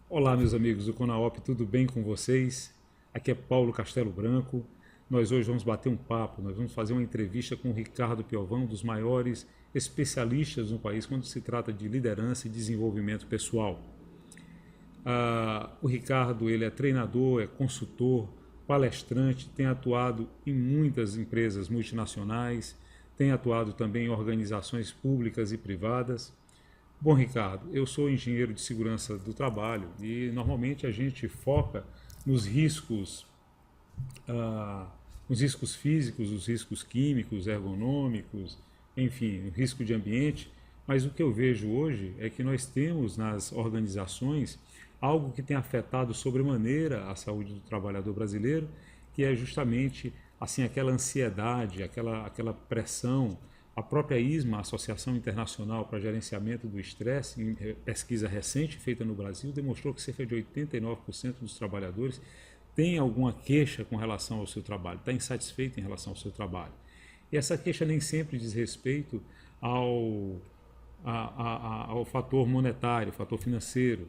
Olá, meus amigos do Conaop, tudo bem com vocês? Aqui é Paulo Castelo Branco. Nós hoje vamos bater um papo, nós vamos fazer uma entrevista com o Ricardo Piovão, um dos maiores especialistas no país quando se trata de liderança e desenvolvimento pessoal. O Ricardo, ele é treinador, é consultor, palestrante, tem atuado em muitas empresas multinacionais, tem atuado também em organizações públicas e privadas. Bom, Ricardo, eu sou engenheiro de segurança do trabalho e normalmente a gente foca nos riscos físicos, os riscos químicos, ergonômicos, enfim, o risco de ambiente, mas o que eu vejo hoje é que nós temos nas organizações algo que tem afetado sobremaneira a saúde do trabalhador brasileiro, que é justamente assim, aquela ansiedade, aquela pressão. A própria ISMA, a Associação Internacional para Gerenciamento do Estresse, em pesquisa recente feita no Brasil, demonstrou que cerca de 89% dos trabalhadores têm alguma queixa com relação ao seu trabalho, está insatisfeito em relação ao seu trabalho. E essa queixa nem sempre diz respeito ao fator monetário, fator financeiro,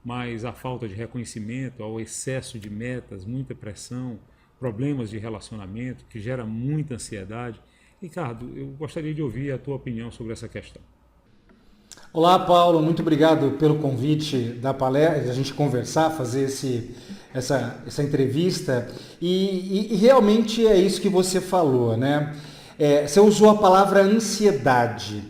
mas à falta de reconhecimento, ao excesso de metas, muita pressão, problemas de relacionamento, que gera muita ansiedade. Ricardo, eu gostaria de ouvir a tua opinião sobre essa questão. Olá, Paulo, muito obrigado pelo convite da palestra, a gente conversar, fazer essa entrevista. E realmente é isso que você falou, né? Você usou a palavra ansiedade,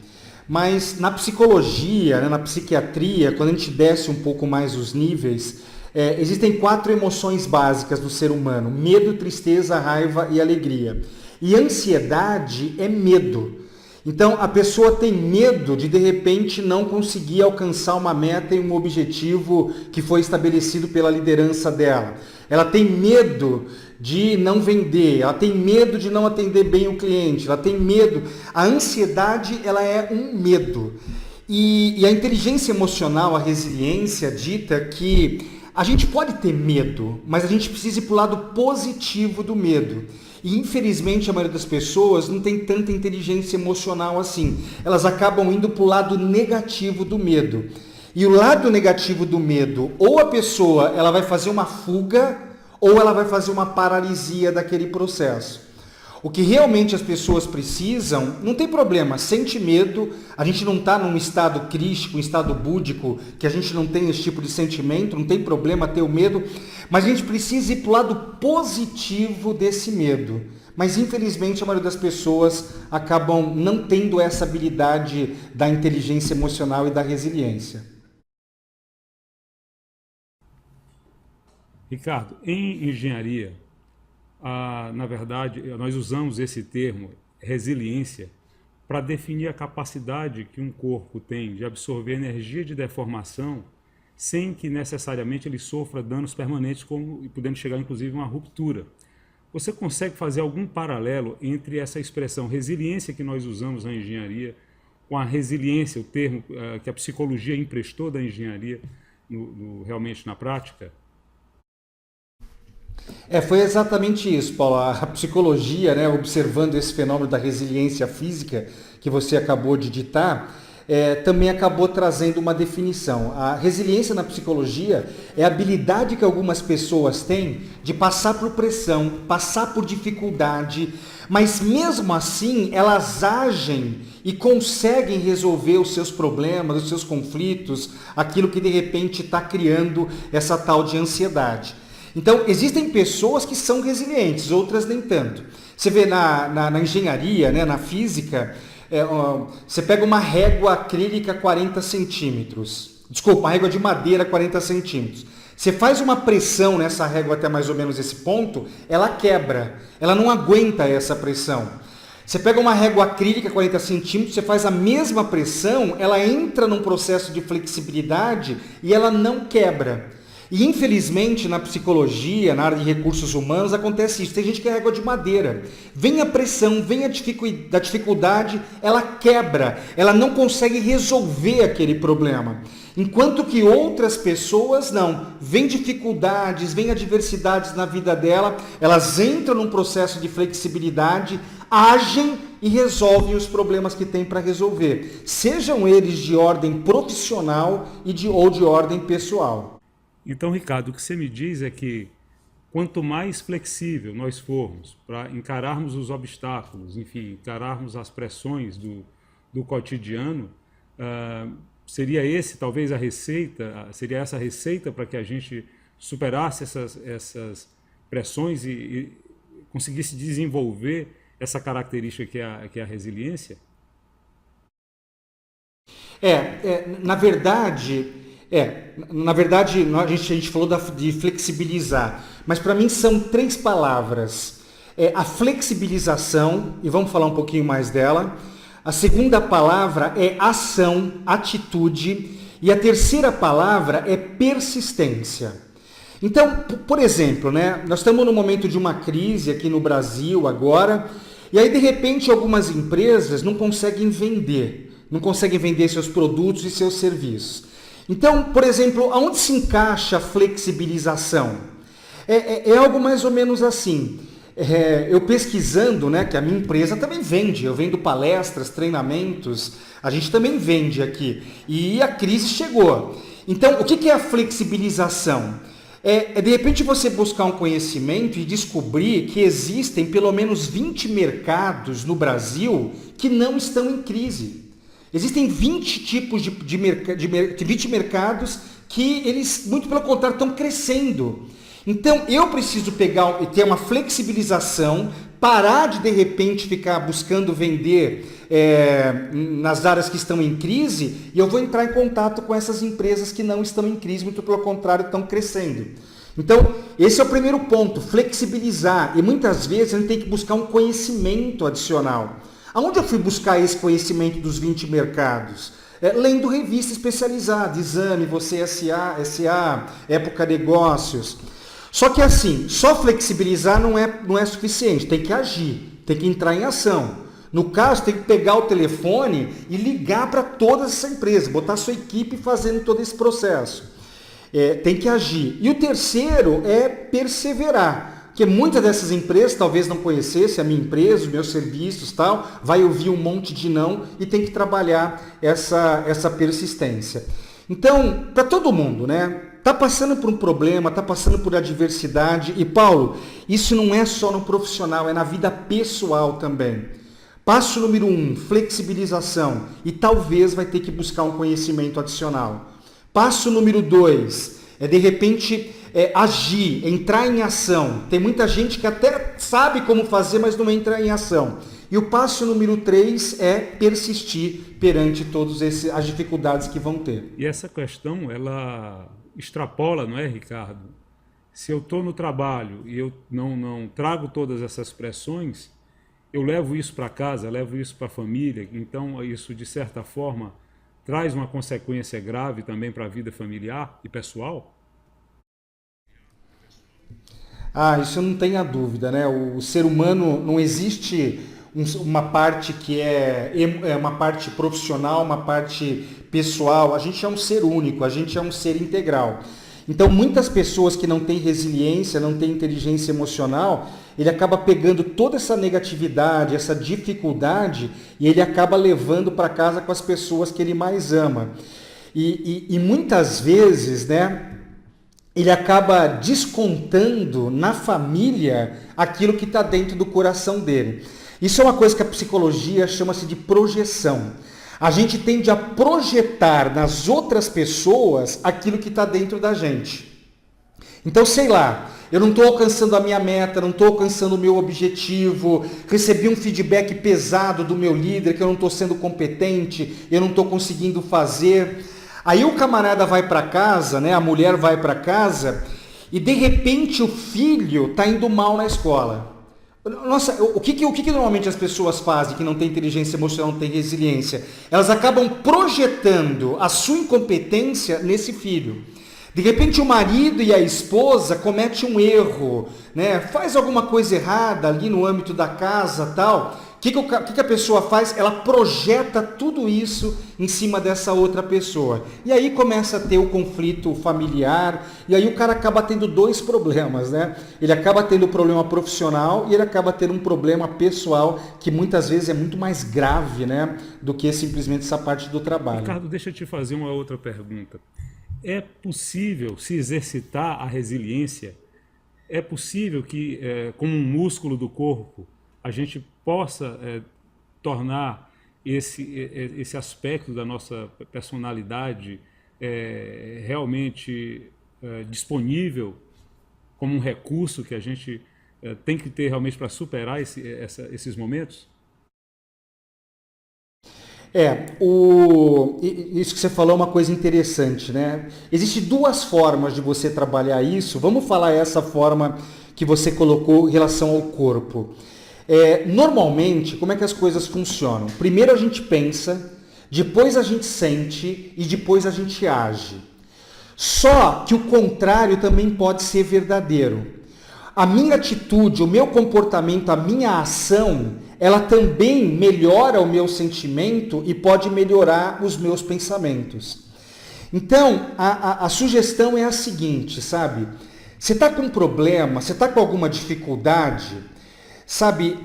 mas na psicologia, né, na psiquiatria, quando a gente desce um pouco mais os níveis, existem 4 emoções básicas do ser humano: medo, tristeza, raiva e alegria. E ansiedade é medo. Então a pessoa tem medo de repente não conseguir alcançar uma meta e um objetivo que foi estabelecido pela liderança dela. Ela tem medo de não vender, ela tem medo de não atender bem o cliente, ela tem medo. A ansiedade, ela é um medo. E a inteligência emocional, a resiliência, dita que a gente pode ter medo, mas a gente precisa ir para o lado positivo do medo. E infelizmente a maioria das pessoas não tem tanta inteligência emocional assim. Elas acabam indo para o lado negativo do medo. E o lado negativo do medo, ou a pessoa ela vai fazer uma fuga, ou ela vai fazer uma paralisia daquele processo. O que realmente as pessoas precisam, não tem problema, sente medo, a gente não está num estado crístico, um estado búdico, que a gente não tem esse tipo de sentimento, não tem problema ter o medo, mas a gente precisa ir para o lado positivo desse medo. Mas infelizmente a maioria das pessoas acabam não tendo essa habilidade da inteligência emocional e da resiliência. Ricardo, em engenharia, na verdade, nós usamos esse termo, resiliência, para definir a capacidade que um corpo tem de absorver energia de deformação sem que necessariamente ele sofra danos permanentes, podendo chegar inclusive a uma ruptura. Você consegue fazer algum paralelo entre essa expressão resiliência que nós usamos na engenharia com a resiliência, o termo que a psicologia emprestou da engenharia realmente na prática? Foi exatamente isso, Paulo. A psicologia, né, observando esse fenômeno da resiliência física que você acabou de ditar, também acabou trazendo uma definição. A resiliência na psicologia é a habilidade que algumas pessoas têm de passar por pressão, passar por dificuldade, mas mesmo assim elas agem e conseguem resolver os seus problemas, os seus conflitos, aquilo que de repente está criando essa tal de ansiedade. Então, existem pessoas que são resilientes, outras nem tanto. Você vê na engenharia, né, na física, você pega uma régua acrílica 40 centímetros. Desculpa, uma régua de madeira 40 centímetros. Você faz uma pressão nessa régua até mais ou menos esse ponto, ela quebra. Ela não aguenta essa pressão. Você pega uma régua acrílica 40 centímetros, você faz a mesma pressão, ela entra num processo de flexibilidade e ela não quebra. E infelizmente na psicologia, na área de recursos humanos, acontece isso. Tem gente que é régua de madeira. Vem a pressão, vem a dificuldade, ela quebra, ela não consegue resolver aquele problema. Enquanto que outras pessoas não. Vem dificuldades, vem adversidades na vida dela, elas entram num processo de flexibilidade, agem e resolvem os problemas que tem para resolver. Sejam eles de ordem profissional ou de ordem pessoal. Então, Ricardo, o que você me diz é que quanto mais flexível nós formos para encararmos os obstáculos, enfim, encararmos as pressões do cotidiano, seria essa a receita para que a gente superasse essas pressões e conseguisse desenvolver essa característica que é a resiliência? Na verdade, a gente falou de flexibilizar, mas para mim são 3 palavras. A flexibilização, e vamos falar um pouquinho mais dela. A segunda palavra é ação, atitude, e a terceira palavra é persistência. Então, por exemplo, né, nós estamos num momento de uma crise aqui no Brasil agora, e aí de repente algumas empresas não conseguem vender seus produtos e seus serviços. Então, por exemplo, aonde se encaixa a flexibilização? É algo mais ou menos assim. Eu pesquisando, né, que a minha empresa também vende, eu vendo palestras, treinamentos, a gente também vende aqui. E a crise chegou. Então, o que é a flexibilização? De repente você buscar um conhecimento e descobrir que existem pelo menos 20 mercados no Brasil que não estão em crise. Existem 20 tipos de 20 mercados que eles, muito pelo contrário, estão crescendo. Então, eu preciso pegar e ter uma flexibilização, parar de repente ficar buscando vender nas áreas que estão em crise, e eu vou entrar em contato com essas empresas que não estão em crise, muito pelo contrário, estão crescendo. Então, esse é o primeiro ponto, flexibilizar. E muitas vezes a gente tem que buscar um conhecimento adicional. Aonde eu fui buscar esse conhecimento dos 20 mercados? Lendo revista especializada, Exame, Você SA, Época Negócios. Só que assim, só flexibilizar não é suficiente, tem que agir, tem que entrar em ação. No caso, tem que pegar o telefone e ligar para toda essa empresa, botar sua equipe fazendo todo esse processo. Tem que agir. E o terceiro é perseverar. Porque muitas dessas empresas talvez não conhecessem a minha empresa, os meus serviços, tal, vai ouvir um monte de não e tem que trabalhar essa persistência. Então, para todo mundo, né? Está passando por um problema, está passando por adversidade. E Paulo, isso não é só no profissional, é na vida pessoal também. Passo número 1, flexibilização. E talvez vai ter que buscar um conhecimento adicional. Passo número 2, de repente agir, entrar em ação. Tem muita gente que até sabe como fazer, mas não entra em ação. E o passo número 3 é persistir perante todas as dificuldades que vão ter. E essa questão, ela extrapola, não é, Ricardo? Se eu estou no trabalho e eu não trago todas essas pressões, eu levo isso para casa, levo isso para a família. Então, isso, de certa forma, traz uma consequência grave também para a vida familiar e pessoal? Isso não tenha dúvida, né? O ser humano, não existe uma parte que é uma parte profissional, uma parte pessoal. A gente é um ser único, a gente é um ser integral. Então, muitas pessoas que não têm resiliência, não têm inteligência emocional, ele acaba pegando toda essa negatividade, essa dificuldade, e ele acaba levando para casa com as pessoas que ele mais ama. E muitas vezes, né, ele acaba descontando na família aquilo que está dentro do coração dele. Isso é uma coisa que a psicologia chama-se de projeção. A gente tende a projetar nas outras pessoas aquilo que está dentro da gente. Então, sei lá, eu não estou alcançando a minha meta, não estou alcançando o meu objetivo, recebi um feedback pesado do meu líder, que eu não estou sendo competente, eu não estou conseguindo fazer. Aí o camarada vai para casa, né? A mulher vai para casa e de repente o filho está indo mal na escola. Nossa, o que normalmente as pessoas fazem que não têm inteligência emocional, não têm resiliência? Elas acabam projetando a sua incompetência nesse filho. De repente o marido e a esposa cometem um erro, né? Faz alguma coisa errada ali no âmbito da casa, tal. O que a pessoa faz? Ela projeta tudo isso em cima dessa outra pessoa. E aí começa a ter o conflito familiar, e aí o cara acaba tendo dois problemas, né? Ele acaba tendo um problema profissional e ele acaba tendo um problema pessoal, que muitas vezes é muito mais grave, né? Do que simplesmente essa parte do trabalho. Ricardo, deixa eu te fazer uma outra pergunta. É possível se exercitar a resiliência? É possível que, como um músculo do corpo, a gente possa tornar esse aspecto da nossa personalidade realmente disponível como um recurso que a gente tem que ter realmente para superar esses momentos? Isso que você falou é uma coisa interessante, né? Existem duas formas de você trabalhar isso. Vamos falar essa forma que você colocou em relação ao corpo. Normalmente, como é que as coisas funcionam? Primeiro a gente pensa, depois a gente sente e depois a gente age. Só que o contrário também pode ser verdadeiro. A minha atitude, o meu comportamento, a minha ação, ela também melhora o meu sentimento e pode melhorar os meus pensamentos. Então, a sugestão é a seguinte, sabe? Você está com um problema, você está com alguma dificuldade, sabe?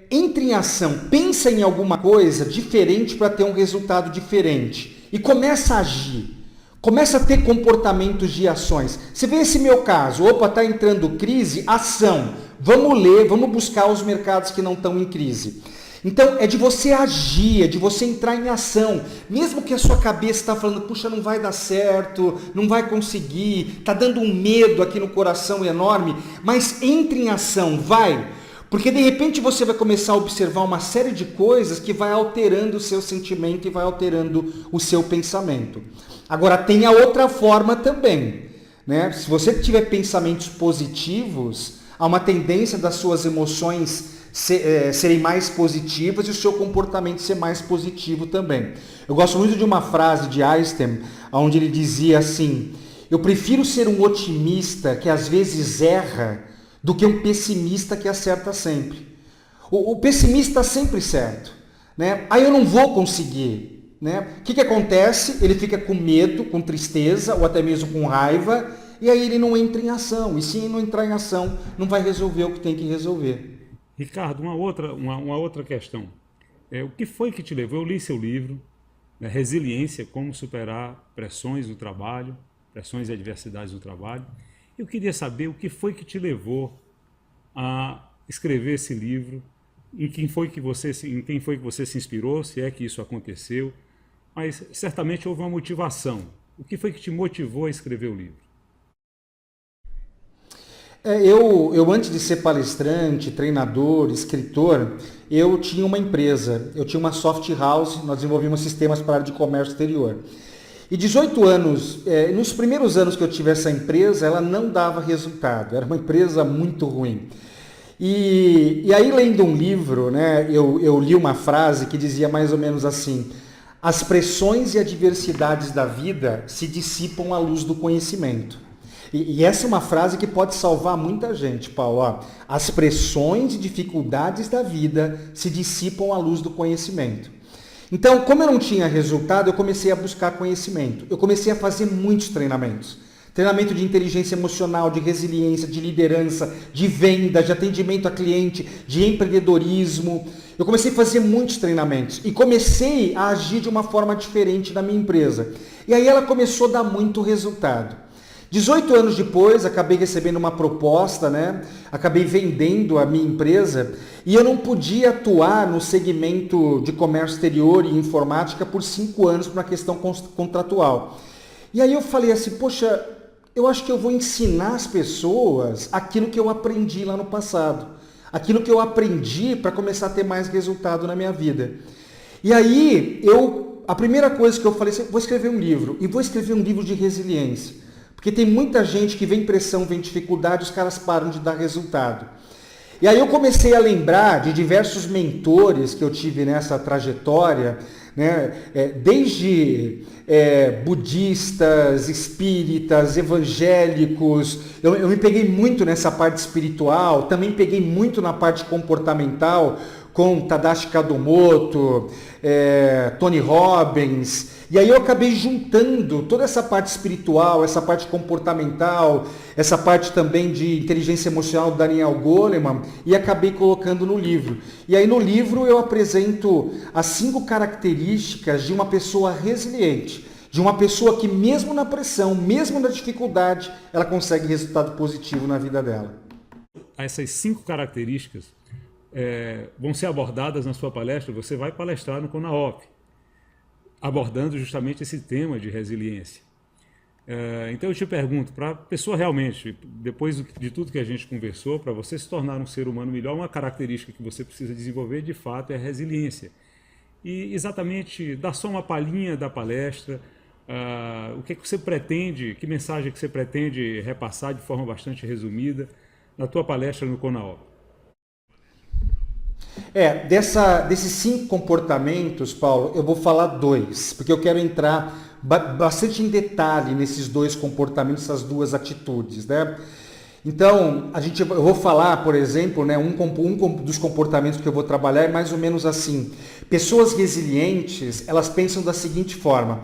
Entre em ação, pensa em alguma coisa diferente para ter um resultado diferente e começa a agir. Começa a ter comportamentos de ações. Você vê esse meu caso, opa, está entrando crise, ação. Vamos ler, vamos buscar os mercados que não estão em crise. Então, é de você agir, é de você entrar em ação. Mesmo que a sua cabeça está falando, puxa, não vai dar certo, não vai conseguir, está dando um medo aqui no coração enorme, mas entre em ação, vai. Porque de repente você vai começar a observar uma série de coisas que vai alterando o seu sentimento e vai alterando o seu pensamento. Agora, tem a outra forma também, né? Se você tiver pensamentos positivos, há uma tendência das suas emoções serem mais positivas e o seu comportamento ser mais positivo também. Eu gosto muito de uma frase de Einstein, onde ele dizia assim: eu prefiro ser um otimista que às vezes erra do que um pessimista que acerta sempre. O pessimista está sempre certo, né? Aí eu não vou conseguir. Né? O que acontece? Ele fica com medo, com tristeza ou até mesmo com raiva e aí ele não entra em ação. E se não entrar em ação, não vai resolver o que tem que resolver. Ricardo, uma outra questão. O que foi que te levou? Eu li seu livro, né, Resiliência, como superar pressões do trabalho, pressões e adversidades do trabalho. Eu queria saber o que foi que te levou a escrever esse livro, em quem foi que você se inspirou, se é que isso aconteceu. Mas certamente houve uma motivação. O que foi que te motivou a escrever o livro? Eu antes de ser palestrante, treinador, escritor, eu tinha uma empresa, eu tinha uma soft house, nós desenvolvíamos sistemas para a área de comércio exterior. E 18 anos, nos primeiros anos que eu tive essa empresa, ela não dava resultado, era uma empresa muito ruim. E aí, lendo um livro, né, eu li uma frase que dizia mais ou menos assim: as pressões e adversidades da vida se dissipam à luz do conhecimento. E essa é uma frase que pode salvar muita gente, Paulo. Ó, as pressões e dificuldades da vida se dissipam à luz do conhecimento. Então, como eu não tinha resultado, eu comecei a buscar conhecimento. Eu comecei a fazer muitos treinamentos. Treinamento de inteligência emocional, de resiliência, de liderança, de venda, de atendimento a cliente, de empreendedorismo. Eu comecei a fazer muitos treinamentos e comecei a agir de uma forma diferente na minha empresa. E aí ela começou a dar muito resultado. 18 anos depois, acabei recebendo uma proposta, né? Acabei vendendo a minha empresa e eu não podia atuar no segmento de comércio exterior e informática por 5 anos por uma questão contratual. E aí eu falei assim, poxa, eu acho que eu vou ensinar as pessoas aquilo que eu aprendi lá no passado. Aquilo que eu aprendi para começar a ter mais resultado na minha vida. E aí, a primeira coisa que eu falei, vou escrever um livro. E vou escrever um livro de resiliência. Porque tem muita gente que vem pressão, vem dificuldade, os caras param de dar resultado. E aí eu comecei a lembrar de diversos mentores que eu tive nessa trajetória, né? Desde budistas, espíritas, evangélicos. Eu me peguei muito nessa parte espiritual, também peguei muito na parte comportamental, com Tadashi Kadomoto, Tony Robbins, e aí eu acabei juntando toda essa parte espiritual, essa parte comportamental, essa parte também de inteligência emocional do Daniel Goleman, e acabei colocando no livro. E aí no livro eu apresento as 5 características de uma pessoa resiliente, de uma pessoa que mesmo na pressão, mesmo na dificuldade, ela consegue resultado positivo na vida dela. Essas 5 características vão ser abordadas na sua palestra. Você vai palestrar no CONAOP, abordando justamente esse tema de resiliência. Então eu te pergunto, para a pessoa realmente, depois de tudo que a gente conversou, para você se tornar um ser humano melhor, uma característica que você precisa desenvolver de fato é a resiliência. E exatamente, dá só uma palhinha da palestra, o que você pretende, que mensagem que você pretende repassar de forma bastante resumida na tua palestra no CONAOP. Desses 5 comportamentos, Paulo, eu vou falar 2, porque eu quero entrar bastante em detalhe nesses 2 comportamentos, essas 2 atitudes, né? Então, eu vou falar, por exemplo, né, um dos comportamentos que eu vou trabalhar é mais ou menos assim. Pessoas resilientes, elas pensam da seguinte forma: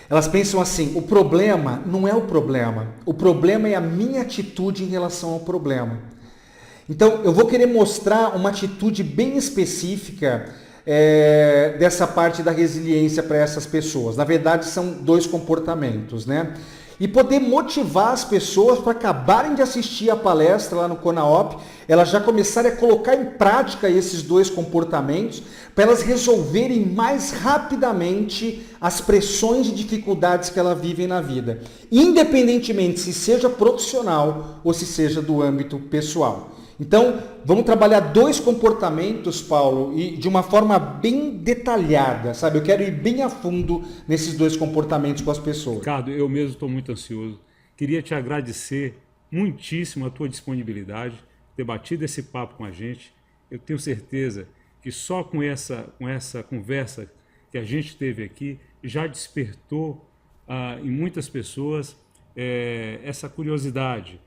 elas pensam assim, o problema não é o problema é a minha atitude em relação ao problema. Então, eu vou querer mostrar uma atitude bem específica dessa parte da resiliência para essas pessoas. Na verdade, são 2 comportamentos, né? E poder motivar as pessoas para acabarem de assistir a palestra lá no CONAOP, elas já começarem a colocar em prática esses 2 comportamentos, para elas resolverem mais rapidamente as pressões e dificuldades que elas vivem na vida, independentemente se seja profissional ou se seja do âmbito pessoal. Então, vamos trabalhar 2 comportamentos, Paulo, e de uma forma bem detalhada, sabe? Eu quero ir bem a fundo nesses 2 comportamentos com as pessoas. Ricardo, eu mesmo estou muito ansioso. Queria te agradecer muitíssimo a tua disponibilidade, ter batido esse papo com a gente. Eu tenho certeza que só com essa conversa que a gente teve aqui já despertou em muitas pessoas essa curiosidade,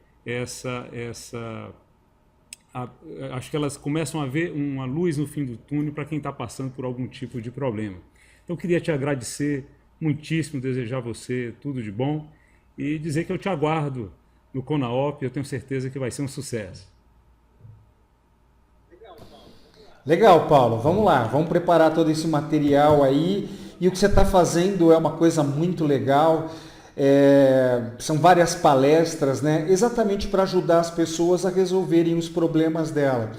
acho que elas começam a ver uma luz no fim do túnel para quem está passando por algum tipo de problema. Então, eu queria te agradecer muitíssimo, desejar a você tudo de bom e dizer que eu te aguardo no CONAOP. Eu tenho certeza que vai ser um sucesso. Legal, Paulo. Vamos lá. Vamos preparar todo esse material aí. E o que você está fazendo é uma coisa muito legal. São várias palestras, né? Exatamente para ajudar as pessoas a resolverem os problemas dela.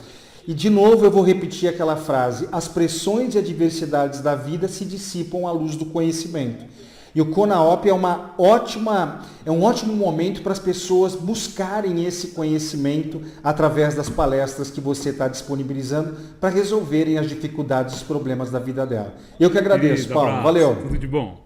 E de novo eu vou repetir aquela frase: as pressões e adversidades da vida se dissipam à luz do conhecimento. E o CONAOP é um ótimo momento para as pessoas buscarem esse conhecimento através das palestras que você está disponibilizando para resolverem as dificuldades e os problemas da vida dela. Eu que agradeço, Paulo. Valeu. Tudo de bom.